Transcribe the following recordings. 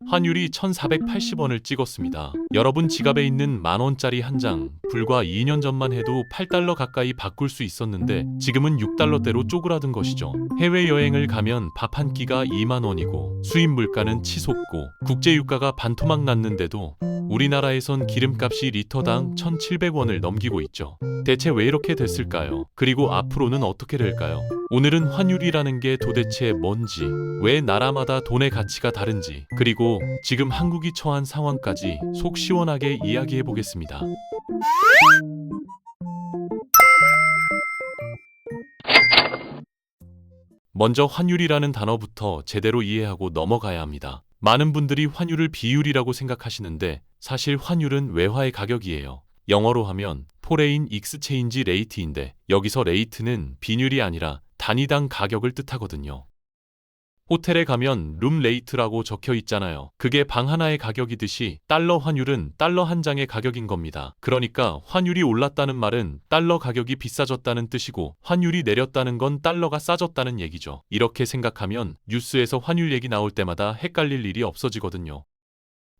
환율이 1,480원을 찍었습니다. 여러분 지갑에 있는 만원짜리 한 장, 불과 2년 전만 해도 8달러 가까이 바꿀 수 있었는데 지금은 6달러대로 쪼그라든 것이죠. 해외여행을 가면 밥 한 끼가 2만 원이고 수입 물가는 치솟고 국제유가가 반토막 났는데도 우리나라에선 기름값이 리터당 1,700원을 넘기고 있죠. 대체 왜 이렇게 됐을까요? 그리고 앞으로는 어떻게 될까요? 오늘은 환율이라는 게 도대체 뭔지, 왜 나라마다 돈의 가치가 다른지, 그리고 지금 한국이 처한 상황까지 속 시원하게 이야기해 보겠습니다. 먼저 환율이라는 단어부터 제대로 이해하고 넘어가야 합니다. 많은 분들이 환율을 비율이라고 생각하시는데 사실 환율은 외화의 가격이에요. 영어로 하면 포레인 익스체인지 레이트인데 여기서 레이트는 비율이 아니라 단위당 가격을 뜻하거든요. 호텔에 가면 룸 레이트라고 적혀 있잖아요. 그게 방 하나의 가격이듯이 달러 환율은 달러 한 장의 가격인 겁니다. 그러니까 환율이 올랐다는 말은 달러 가격이 비싸졌다는 뜻이고 환율이 내렸다는 건 달러가 싸졌다는 얘기죠. 이렇게 생각하면 뉴스에서 환율 얘기 나올 때마다 헷갈릴 일이 없어지거든요.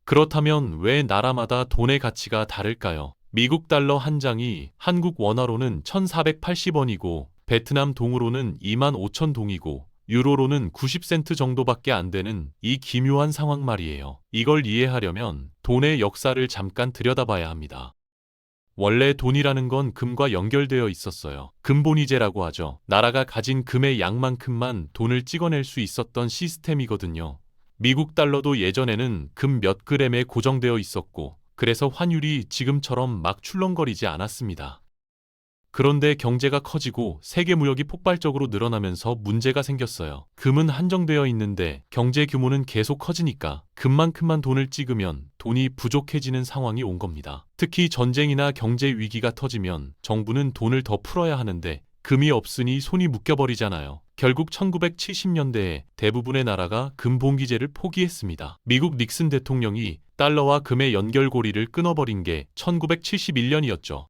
그렇다면 왜 나라마다 돈의 가치가 다를까요? 미국 달러 한 장이 한국 원화로는 1,480원이고 베트남 동으로는 25,000동이고 유로로는 90센트 정도밖에 안 되는 이 기묘한 상황 말이에요. 이걸 이해하려면 돈의 역사를 잠깐 들여다봐야 합니다. 원래 돈이라는 건 금과 연결되어 있었어요. 금본위제라고 하죠. 나라가 가진 금의 양만큼만 돈을 찍어낼 수 있었던 시스템이거든요. 미국 달러도 예전에는 금 몇 그램에 고정되어 있었고 그래서 환율이 지금처럼 막 출렁거리지 않았습니다. 그런데 경제가 커지고 세계 무역이 폭발적으로 늘어나면서 문제가 생겼어요. 금은 한정되어 있는데 경제 규모는 계속 커지니까 금만큼만 돈을 찍으면 돈이 부족해지는 상황이 온 겁니다. 특히 전쟁이나 경제 위기가 터지면 정부는 돈을 더 풀어야 하는데 금이 없으니 손이 묶여버리잖아요. 결국 1970년대에 대부분의 나라가 금본기제를 포기했습니다. 미국 닉슨 대통령이 달러와 금의 연결고리를 끊어버린 게 1971년이었죠.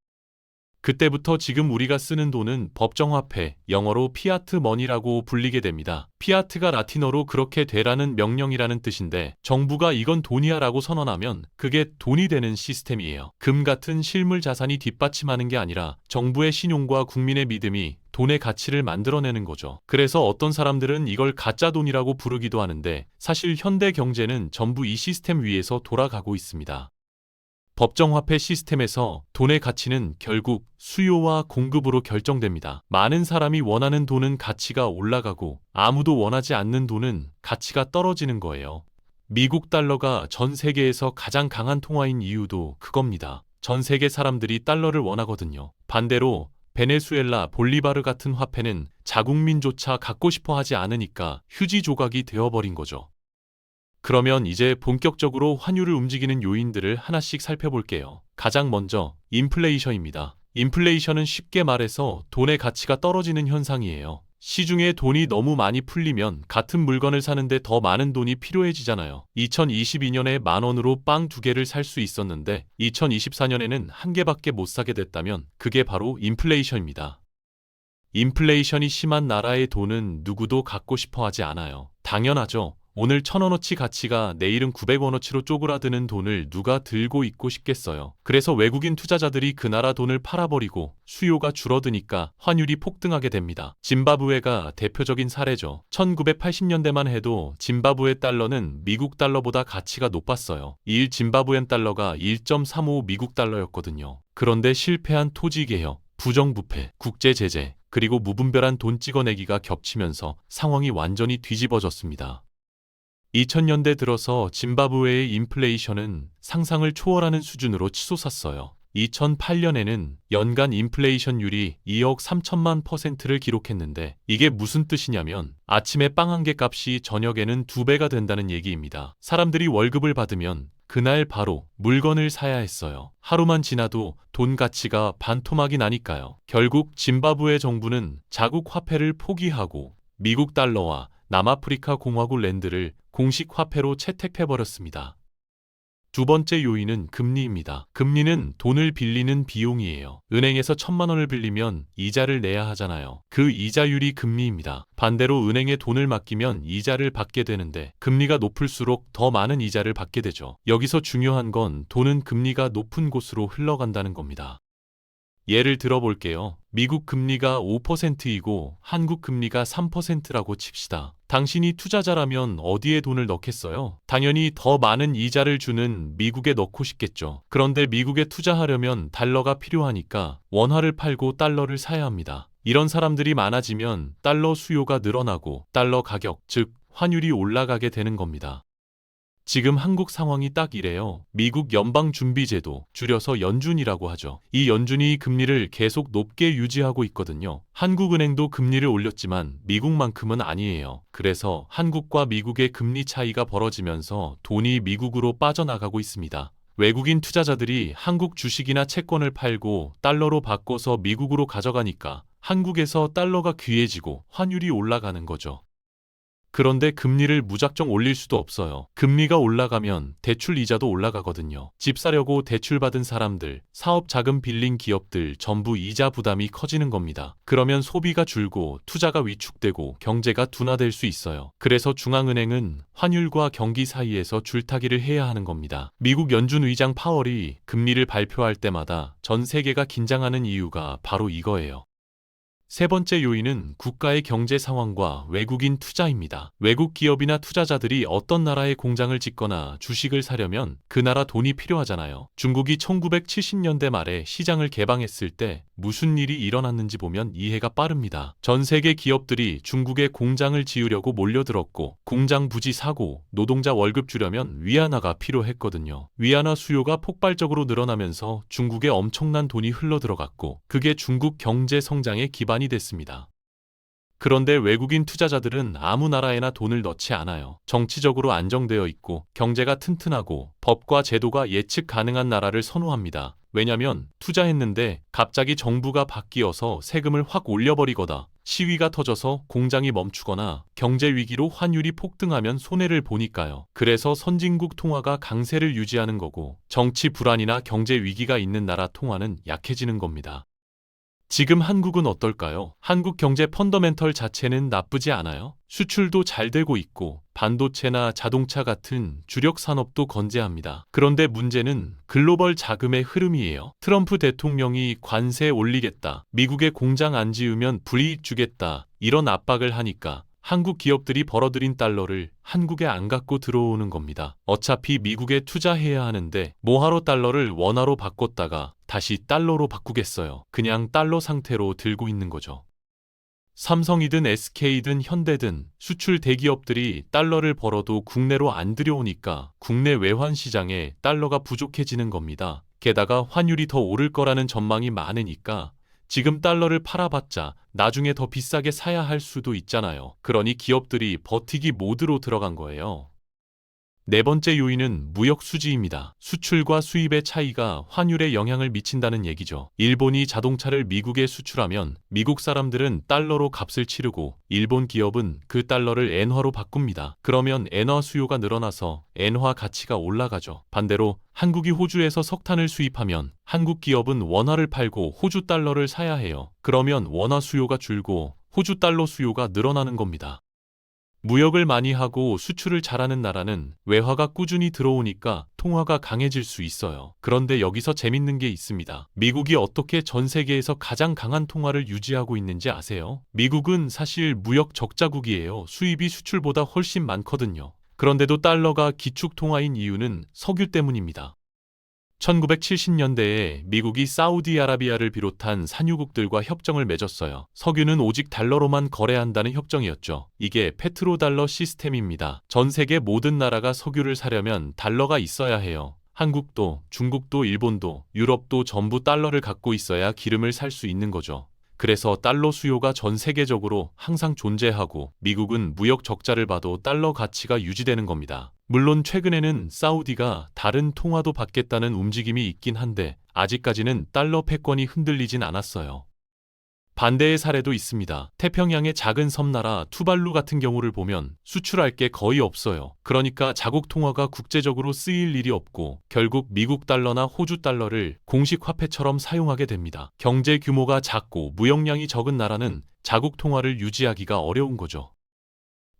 그때부터 지금 우리가 쓰는 돈은 법정화폐, 영어로 피아트 머니라고 불리게 됩니다. 피아트가 라틴어로 그렇게 되라는 명령이라는 뜻인데 정부가 이건 돈이야 라고 선언하면 그게 돈이 되는 시스템이에요. 금 같은 실물 자산이 뒷받침하는 게 아니라 정부의 신용과 국민의 믿음이 돈의 가치를 만들어내는 거죠. 그래서 어떤 사람들은 이걸 가짜 돈이라고 부르기도 하는데 사실 현대 경제는 전부 이 시스템 위에서 돌아가고 있습니다. 법정화폐 시스템에서 돈의 가치는 결국 수요와 공급으로 결정됩니다. 많은 사람이 원하는 돈은 가치가 올라가고 아무도 원하지 않는 돈은 가치가 떨어지는 거예요. 미국 달러가 전 세계에서 가장 강한 통화인 이유도 그겁니다. 전 세계 사람들이 달러를 원하거든요. 반대로 베네수엘라, 볼리바르 같은 화폐는 자국민조차 갖고 싶어 하지 않으니까 휴지 조각이 되어버린 거죠. 그러면 이제 본격적으로 환율을 움직이는 요인들을 하나씩 살펴볼게요. 가장 먼저 인플레이션입니다. 인플레이션은 쉽게 말해서 돈의 가치가 떨어지는 현상이에요. 시중에 돈이 너무 많이 풀리면 같은 물건을 사는데 더 많은 돈이 필요해지잖아요. 2022년에 만 원으로 빵 두 개를 살 수 있었는데 2024년에는 한 개밖에 못 사게 됐다면 그게 바로 인플레이션입니다. 인플레이션이 심한 나라의 돈은 누구도 갖고 싶어 하지 않아요. 당연하죠. 오늘 1,000원어치 가치가 내일은 900원어치로 쪼그라드는 돈을 누가 들고 있고 싶겠어요. 그래서 외국인 투자자들이 그 나라 돈을 팔아버리고 수요가 줄어드니까 환율이 폭등하게 됩니다. 짐바브웨가 대표적인 사례죠. 1980년대만 해도 짐바브웨 달러는 미국 달러보다 가치가 높았어요. 1 짐바브웬 달러가 1.35 미국 달러였거든요. 그런데 실패한 토지개혁, 부정부패, 국제제재, 그리고 무분별한 돈 찍어내기가 겹치면서 상황이 완전히 뒤집어졌습니다. 2000년대 들어서 짐바브웨의 인플레이션은 상상을 초월하는 수준으로 치솟았어요. 2008년에는 연간 인플레이션율이 2억 3천만 %를 기록했는데 이게 무슨 뜻이냐면 아침에 빵 한 개 값이 저녁에는 2배가 된다는 얘기입니다. 사람들이 월급을 받으면 그날 바로 물건을 사야 했어요. 하루만 지나도 돈 가치가 반토막이 나니까요. 결국 짐바브웨 정부는 자국 화폐를 포기하고 미국 달러와 남아프리카 공화국 랜드를 공식 화폐로 채택해버렸습니다. 두 번째 요인은 금리입니다. 금리는 돈을 빌리는 비용이에요. 은행에서 1,000만 원을 빌리면 이자를 내야 하잖아요. 그 이자율이 금리입니다. 반대로 은행에 돈을 맡기면 이자를 받게 되는데 금리가 높을수록 더 많은 이자를 받게 되죠. 여기서 중요한 건 돈은 금리가 높은 곳으로 흘러간다는 겁니다. 예를 들어 볼게요. 미국 금리가 5%이고 한국 금리가 3%라고 칩시다. 당신이 투자자라면 어디에 돈을 넣겠어요? 당연히 더 많은 이자를 주는 미국에 넣고 싶겠죠. 그런데 미국에 투자하려면 달러가 필요하니까 원화를 팔고 달러를 사야 합니다. 이런 사람들이 많아지면 달러 수요가 늘어나고 달러 가격, 즉 환율이 올라가게 되는 겁니다. 지금 한국 상황이 딱 이래요. 미국 연방준비제도, 줄여서 연준이라고 하죠. 이 연준이 금리를 계속 높게 유지하고 있거든요. 한국은행도 금리를 올렸지만 미국만큼은 아니에요. 그래서 한국과 미국의 금리 차이가 벌어지면서 돈이 미국으로 빠져나가고 있습니다. 외국인 투자자들이 한국 주식이나 채권을 팔고 달러로 바꿔서 미국으로 가져가니까 한국에서 달러가 귀해지고 환율이 올라가는 거죠. 그런데 금리를 무작정 올릴 수도 없어요. 금리가 올라가면 대출 이자도 올라가거든요. 집 사려고 대출받은 사람들, 사업 자금 빌린 기업들 전부 이자 부담이 커지는 겁니다. 그러면 소비가 줄고 투자가 위축되고 경제가 둔화될 수 있어요. 그래서 중앙은행은 환율과 경기 사이에서 줄타기를 해야 하는 겁니다. 미국 연준 의장 파월이 금리를 발표할 때마다 전 세계가 긴장하는 이유가 바로 이거예요. 세 번째 요인은 국가의 경제 상황과 외국인 투자입니다. 외국 기업이나 투자자들이 어떤 나라에 공장을 짓거나 주식을 사려면 그 나라 돈이 필요하잖아요. 중국이 1970년대 말에 시장을 개방했을 때 무슨 일이 일어났는지 보면 이해가 빠릅니다. 전 세계 기업들이 중국에 공장을 지으려고 몰려들었고 공장 부지 사고 노동자 월급 주려면 위안화가 필요했거든요. 위안화 수요가 폭발적으로 늘어나면서 중국에 엄청난 돈이 흘러들어갔고 그게 중국 경제 성장의 기반이 됐습니다. 그런데 외국인 투자자들은 아무 나라에나 돈을 넣지 않아요. 정치적으로 안정되어 있고 경제가 튼튼하고 법과 제도가 예측 가능한 나라를 선호합니다. 왜냐면 투자했는데 갑자기 정부가 바뀌어서 세금을 확 올려버리거나 시위가 터져서 공장이 멈추거나 경제 위기로 환율이 폭등하면 손해를 보니까요. 그래서 선진국 통화가 강세를 유지하는 거고 정치 불안이나 경제 위기가 있는 나라 통화는 약해지는 겁니다. 지금 한국은 어떨까요? 한국 경제 펀더멘털 자체는 나쁘지 않아요. 수출도 잘 되고 있고 반도체나 자동차 같은 주력 산업도 건재합니다. 그런데 문제는 글로벌 자금의 흐름이에요. 트럼프 대통령이 관세 올리겠다, 미국에 공장 안 지으면 불이익 주겠다 이런 압박을 하니까 한국 기업들이 벌어들인 달러를 한국에 안 갖고 들어오는 겁니다. 어차피 미국에 투자해야 하는데 뭐하러 달러를 원화로 바꿨다가 다시 달러로 바꾸겠어요. 그냥 달러 상태로 들고 있는 거죠. 삼성이든 SK든 현대든 수출 대기업들이 달러를 벌어도 국내로 안 들여오니까 국내 외환 시장에 달러가 부족해지는 겁니다. 게다가 환율이 더 오를 거라는 전망이 많으니까 지금 달러를 팔아봤자 나중에 더 비싸게 사야 할 수도 있잖아요. 그러니 기업들이 버티기 모드로 들어간 거예요. 네 번째 요인은 무역 수지입니다. 수출과 수입의 차이가 환율에 영향을 미친다는 얘기죠. 일본이 자동차를 미국에 수출하면 미국 사람들은 달러로 값을 치르고 일본 기업은 그 달러를 엔화로 바꿉니다. 그러면 엔화 수요가 늘어나서 엔화 가치가 올라가죠. 반대로 한국이 호주에서 석탄을 수입하면 한국 기업은 원화를 팔고 호주 달러를 사야 해요. 그러면 원화 수요가 줄고 호주 달러 수요가 늘어나는 겁니다. 무역을 많이 하고 수출을 잘하는 나라는 외화가 꾸준히 들어오니까 통화가 강해질 수 있어요. 그런데 여기서 재밌는 게 있습니다. 미국이 어떻게 전 세계에서 가장 강한 통화를 유지하고 있는지 아세요? 미국은 사실 무역 적자국이에요. 수입이 수출보다 훨씬 많거든요. 그런데도 달러가 기축 통화인 이유는 석유 때문입니다. 1970년대에 미국이 사우디아라비아를 비롯한 산유국들과 협정을 맺었어요. 석유는 오직 달러로만 거래한다는 협정이었죠. 이게 페트로달러 시스템입니다. 전 세계 모든 나라가 석유를 사려면 달러가 있어야 해요. 한국도, 중국도, 일본도, 유럽도 전부 달러를 갖고 있어야 기름을 살 수 있는 거죠. 그래서 달러 수요가 전 세계적으로 항상 존재하고 미국은 무역 적자를 봐도 달러 가치가 유지되는 겁니다. 물론 최근에는 사우디가 다른 통화도 받겠다는 움직임이 있긴 한데 아직까지는 달러 패권이 흔들리진 않았어요. 반대의 사례도 있습니다. 태평양의 작은 섬나라 투발루 같은 경우를 보면 수출할 게 거의 없어요. 그러니까 자국 통화가 국제적으로 쓰일 일이 없고 결국 미국 달러나 호주 달러를 공식 화폐처럼 사용하게 됩니다. 경제 규모가 작고 무역량이 적은 나라는 자국 통화를 유지하기가 어려운 거죠.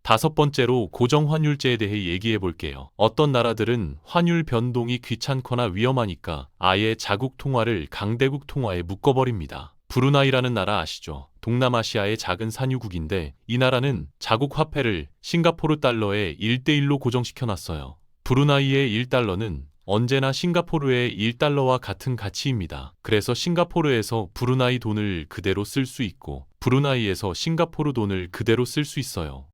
다섯 번째로 고정환율제에 대해 얘기해 볼게요. 어떤 나라들은 환율 변동이 귀찮거나 위험하니까 아예 자국 통화를 강대국 통화에 묶어버립니다. 브루나이라는 나라 아시죠? 동남아시아의 작은 산유국인데 이 나라는 자국 화폐를 싱가포르 달러에 1대1로 고정시켜놨어요. 브루나이의 1달러는 언제나 싱가포르의 1달러와 같은 가치입니다. 그래서 싱가포르에서 브루나이 돈을 그대로 쓸 수 있고 브루나이에서 싱가포르 돈을 그대로 쓸 수 있어요.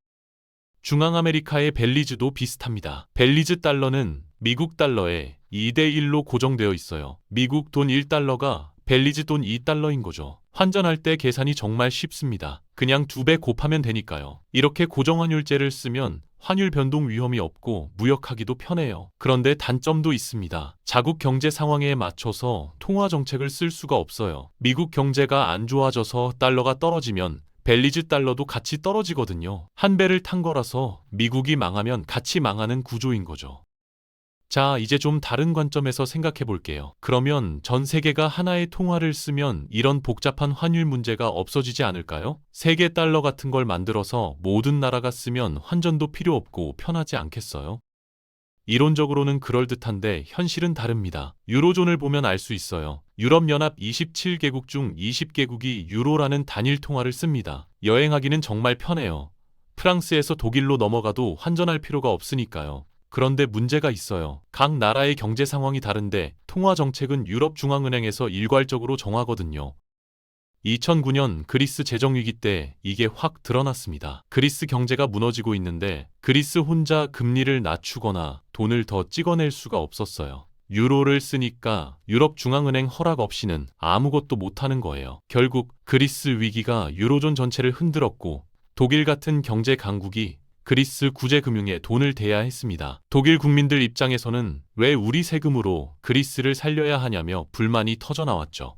중앙아메리카의 벨리즈도 비슷합니다. 벨리즈 달러는 미국 달러에 2대1로 고정되어 있어요. 미국 돈 1달러가 벨리즈 돈 2달러인 거죠. 환전할 때 계산이 정말 쉽습니다. 그냥 2배 곱하면 되니까요. 이렇게 고정환율제를 쓰면 환율 변동 위험이 없고 무역하기도 편해요. 그런데 단점도 있습니다. 자국 경제 상황에 맞춰서 통화 정책을 쓸 수가 없어요. 미국 경제가 안 좋아져서 달러가 떨어지면 벨리즈 달러도 같이 떨어지거든요. 한 배를 탄 거라서 미국이 망하면 같이 망하는 구조인 거죠. 자, 이제 좀 다른 관점에서 생각해 볼게요. 그러면 전 세계가 하나의 통화를 쓰면 이런 복잡한 환율 문제가 없어지지 않을까요? 세계 달러 같은 걸 만들어서 모든 나라가 쓰면 환전도 필요 없고 편하지 않겠어요? 이론적으로는 그럴듯한데 현실은 다릅니다. 유로존을 보면 알 수 있어요. 유럽연합 27개국 중 20개국이 유로라는 단일 통화를 씁니다. 여행하기는 정말 편해요. 프랑스에서 독일로 넘어가도 환전할 필요가 없으니까요. 그런데 문제가 있어요. 각 나라의 경제 상황이 다른데 통화 정책은 유럽중앙은행에서 일괄적으로 정하거든요. 2009년 그리스 재정위기 때 이게 확 드러났습니다. 그리스 경제가 무너지고 있는데 그리스 혼자 금리를 낮추거나 돈을 더 찍어낼 수가 없었어요. 유로를 쓰니까 유럽중앙은행 허락 없이는 아무것도 못하는 거예요. 결국 그리스 위기가 유로존 전체를 흔들었고 독일 같은 경제 강국이 그리스 구제금융에 돈을 대야 했습니다. 독일 국민들 입장에서는 왜 우리 세금으로 그리스를 살려야 하냐며 불만이 터져나왔죠.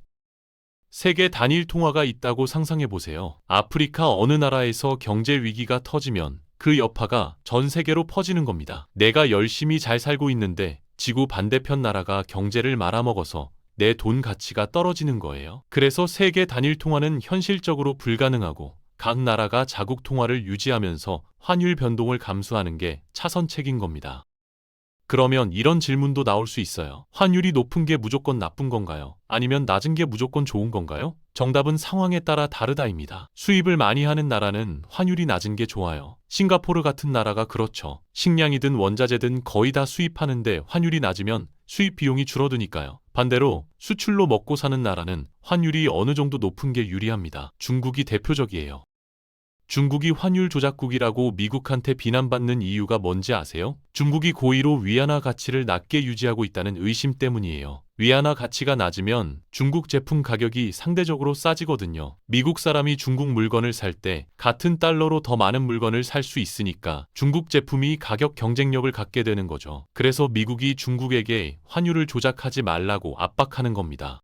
세계 단일 통화가 있다고 상상해 보세요. 아프리카 어느 나라에서 경제 위기가 터지면 그 여파가 전 세계로 퍼지는 겁니다. 내가 열심히 잘 살고 있는데 지구 반대편 나라가 경제를 말아먹어서 내 돈 가치가 떨어지는 거예요. 그래서 세계 단일 통화는 현실적으로 불가능하고 각 나라가 자국 통화를 유지하면서 환율 변동을 감수하는 게 차선책인 겁니다. 그러면 이런 질문도 나올 수 있어요. 환율이 높은 게 무조건 나쁜 건가요? 아니면 낮은 게 무조건 좋은 건가요? 정답은 상황에 따라 다르다입니다. 수입을 많이 하는 나라는 환율이 낮은 게 좋아요. 싱가포르 같은 나라가 그렇죠. 식량이든 원자재든 거의 다 수입하는데 환율이 낮으면 수입 비용이 줄어드니까요. 반대로 수출로 먹고 사는 나라는 환율이 어느 정도 높은 게 유리합니다. 중국이 대표적이에요. 중국이 환율 조작국이라고 미국한테 비난받는 이유가 뭔지 아세요? 중국이 고의로 위안화 가치를 낮게 유지하고 있다는 의심 때문이에요. 위안화 가치가 낮으면 중국 제품 가격이 상대적으로 싸지거든요. 미국 사람이 중국 물건을 살 때 같은 달러로 더 많은 물건을 살 수 있으니까 중국 제품이 가격 경쟁력을 갖게 되는 거죠. 그래서 미국이 중국에게 환율을 조작하지 말라고 압박하는 겁니다.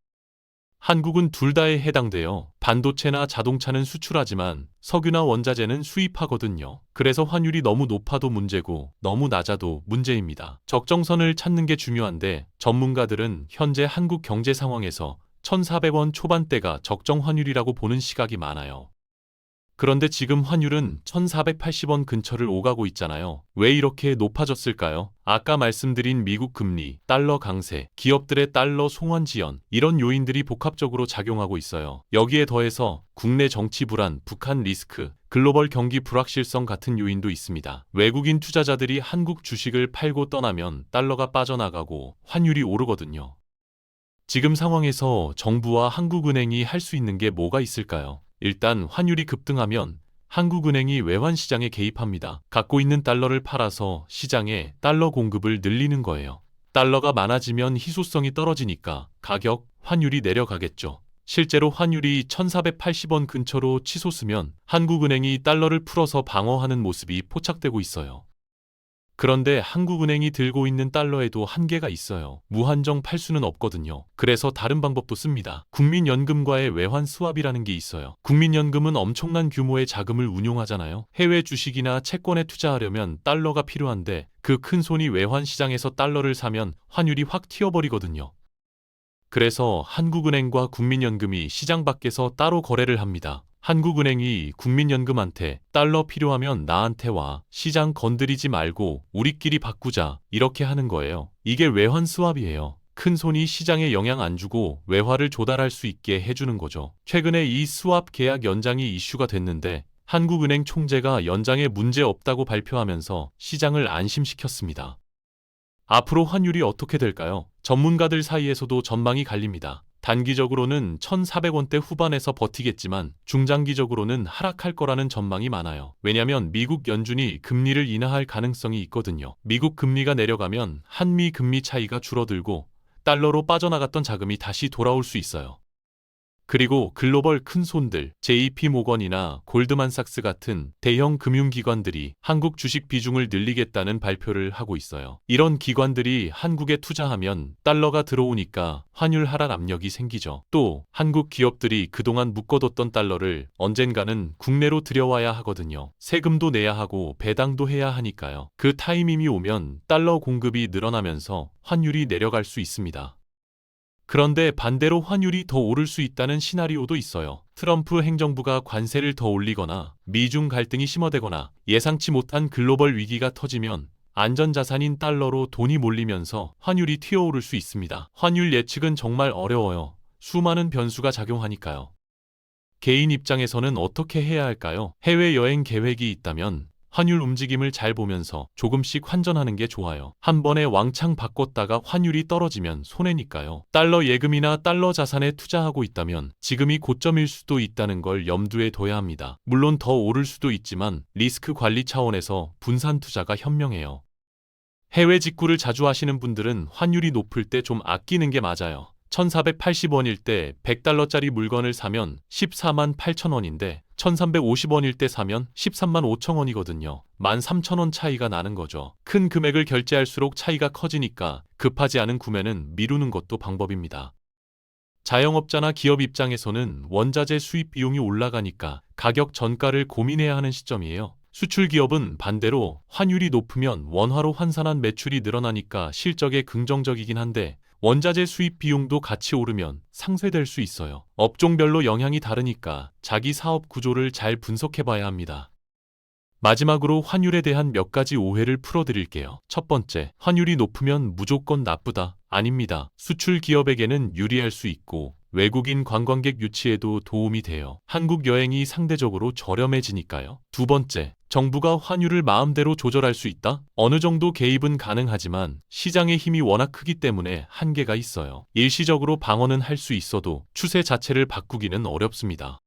한국은 둘 다에 해당돼요. 반도체나 자동차는 수출하지만 석유나 원자재는 수입하거든요. 그래서 환율이 너무 높아도 문제고 너무 낮아도 문제입니다. 적정선을 찾는 게 중요한데 전문가들은 현재 한국 경제 상황에서 1,400원 초반대가 적정 환율이라고 보는 시각이 많아요. 그런데 지금 환율은 1,480원 근처를 오가고 있잖아요. 왜 이렇게 높아졌을까요? 아까 말씀드린 미국 금리, 달러 강세, 기업들의 달러 송환 지연, 이런 요인들이 복합적으로 작용하고 있어요. 여기에 더해서 국내 정치 불안, 북한 리스크, 글로벌 경기 불확실성 같은 요인도 있습니다. 외국인 투자자들이 한국 주식을 팔고 떠나면 달러가 빠져나가고 환율이 오르거든요. 지금 상황에서 정부와 한국은행이 할 수 있는 게 뭐가 있을까요? 일단 환율이 급등하면 한국은행이 외환시장에 개입합니다. 갖고 있는 달러를 팔아서 시장에 달러 공급을 늘리는 거예요. 달러가 많아지면 희소성이 떨어지니까 가격, 환율이 내려가겠죠. 실제로 환율이 1,480원 근처로 치솟으면 한국은행이 달러를 풀어서 방어하는 모습이 포착되고 있어요. 그런데 한국은행이 들고 있는 달러에도 한계가 있어요. 무한정 팔 수는 없거든요. 그래서 다른 방법도 씁니다. 국민연금과의 외환 스왑이라는 게 있어요. 국민연금은 엄청난 규모의 자금을 운용하잖아요. 해외 주식이나 채권에 투자하려면 달러가 필요한데 그 큰 손이 외환 시장에서 달러를 사면 환율이 확 튀어버리거든요. 그래서 한국은행과 국민연금이 시장 밖에서 따로 거래를 합니다. 한국은행이 국민연금한테 달러 필요하면 나한테 와. 시장 건드리지 말고 우리끼리 바꾸자. 이렇게 하는 거예요. 이게 외환 스왑이에요. 큰 손이 시장에 영향 안 주고 외화를 조달할 수 있게 해주는 거죠. 최근에 이 스왑 계약 연장이 이슈가 됐는데 한국은행 총재가 연장에 문제 없다고 발표하면서 시장을 안심시켰습니다. 앞으로 환율이 어떻게 될까요? 전문가들 사이에서도 전망이 갈립니다. 단기적으로는 1,400원대 후반에서 버티겠지만 중장기적으로는 하락할 거라는 전망이 많아요. 왜냐하면 미국 연준이 금리를 인하할 가능성이 있거든요. 미국 금리가 내려가면 한미 금리 차이가 줄어들고 달러로 빠져나갔던 자금이 다시 돌아올 수 있어요. 그리고 글로벌 큰 손들, JP모건이나 골드만삭스 같은 대형 금융기관들이 한국 주식 비중을 늘리겠다는 발표를 하고 있어요. 이런 기관들이 한국에 투자하면 달러가 들어오니까 환율 하락 압력이 생기죠. 또 한국 기업들이 그동안 묶어뒀던 달러를 언젠가는 국내로 들여와야 하거든요. 세금도 내야 하고 배당도 해야 하니까요. 그 타이밍이 오면 달러 공급이 늘어나면서 환율이 내려갈 수 있습니다. 그런데 반대로 환율이 더 오를 수 있다는 시나리오도 있어요. 트럼프 행정부가 관세를 더 올리거나 미중 갈등이 심화되거나 예상치 못한 글로벌 위기가 터지면 안전자산인 달러로 돈이 몰리면서 환율이 튀어오를 수 있습니다. 환율 예측은 정말 어려워요. 수많은 변수가 작용하니까요. 개인 입장에서는 어떻게 해야 할까요? 해외여행 계획이 있다면 환율 움직임을 잘 보면서 조금씩 환전하는 게 좋아요. 한 번에 왕창 바꿨다가 환율이 떨어지면 손해니까요. 달러 예금이나 달러 자산에 투자하고 있다면 지금이 고점일 수도 있다는 걸 염두에 둬야 합니다. 물론 더 오를 수도 있지만 리스크 관리 차원에서 분산 투자가 현명해요. 해외 직구를 자주 하시는 분들은 환율이 높을 때 좀 아끼는 게 맞아요. 1,480원일 때 100달러짜리 물건을 사면 14만 8천 원인데 1,350원일 때 사면 13만 5천 원이거든요. 13,000원 차이가 나는 거죠. 큰 금액을 결제할수록 차이가 커지니까 급하지 않은 구매는 미루는 것도 방법입니다. 자영업자나 기업 입장에서는 원자재 수입 비용이 올라가니까 가격 전가를 고민해야 하는 시점이에요. 수출 기업은 반대로 환율이 높으면 원화로 환산한 매출이 늘어나니까 실적에 긍정적이긴 한데 원자재 수입 비용도 같이 오르면 상쇄될 수 있어요. 업종별로 영향이 다르니까 자기 사업 구조를 잘 분석해 봐야 합니다. 마지막으로 환율에 대한 몇 가지 오해를 풀어드릴게요. 첫 번째, 환율이 높으면 무조건 나쁘다. 아닙니다. 수출 기업에게는 유리할 수 있고 외국인 관광객 유치에도 도움이 돼요. 한국 여행이 상대적으로 저렴해지니까요. 두 번째, 정부가 환율을 마음대로 조절할 수 있다? 어느 정도 개입은 가능하지만 시장의 힘이 워낙 크기 때문에 한계가 있어요. 일시적으로 방어는 할 수 있어도 추세 자체를 바꾸기는 어렵습니다.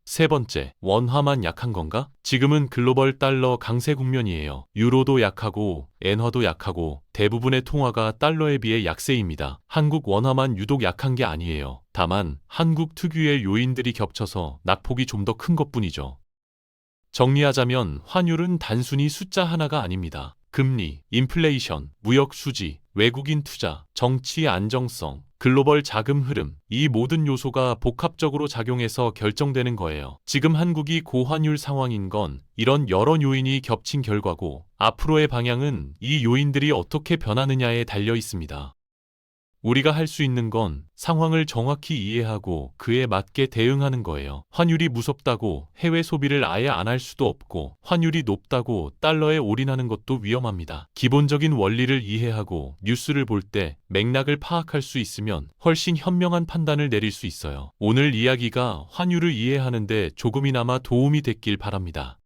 세 번째, 원화만 약한 건가? 지금은 글로벌 달러 강세 국면이에요. 유로도 약하고 엔화도 약하고 대부분의 통화가 달러에 비해 약세입니다. 한국 원화만 유독 약한 게 아니에요. 다만 한국 특유의 요인들이 겹쳐서 낙폭이 좀 더 큰 것뿐이죠. 정리하자면 환율은 단순히 숫자 하나가 아닙니다. 금리, 인플레이션, 무역 수지, 외국인 투자, 정치 안정성, 글로벌 자금 흐름, 이 모든 요소가 복합적으로 작용해서 결정되는 거예요. 지금 한국이 고환율 상황인 건 이런 여러 요인이 겹친 결과고 앞으로의 방향은 이 요인들이 어떻게 변하느냐에 달려 있습니다. 우리가 할 수 있는 건 상황을 정확히 이해하고 그에 맞게 대응하는 거예요. 환율이 무섭다고 해외 소비를 아예 안 할 수도 없고 환율이 높다고 달러에 올인하는 것도 위험합니다. 기본적인 원리를 이해하고 뉴스를 볼 때 맥락을 파악할 수 있으면 훨씬 현명한 판단을 내릴 수 있어요. 오늘 이야기가 환율을 이해하는 데 조금이나마 도움이 됐길 바랍니다.